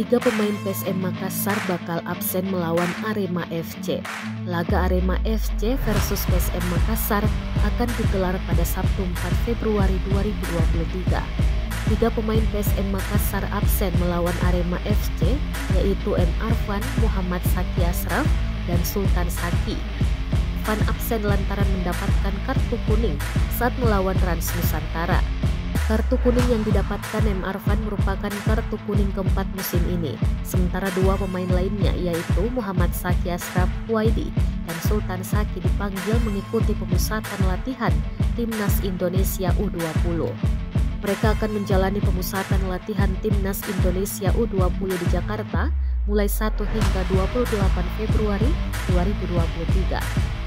Tiga pemain PSM Makassar bakal absen melawan Arema FC. Laga Arema FC versus PSM Makassar akan digelar pada Sabtu 4 Februari 2023. Tiga pemain PSM Makassar absen melawan Arema FC, yaitu M. Arfan, Muhammad Saki Ashraf, dan Sultan Saki. Van absen lantaran mendapatkan kartu kuning saat melawan Rans Nusantara. Kartu kuning yang didapatkan M. Arfan merupakan kartu kuning keempat musim ini, sementara dua pemain lainnya yaitu Muhammad Saki Ashraf Huwaidi dan Sultan Saki dipanggil mengikuti pemusatan latihan Timnas Indonesia U20. Mereka akan menjalani pemusatan latihan Timnas Indonesia U20 di Jakarta mulai 1 hingga 28 Februari 2023.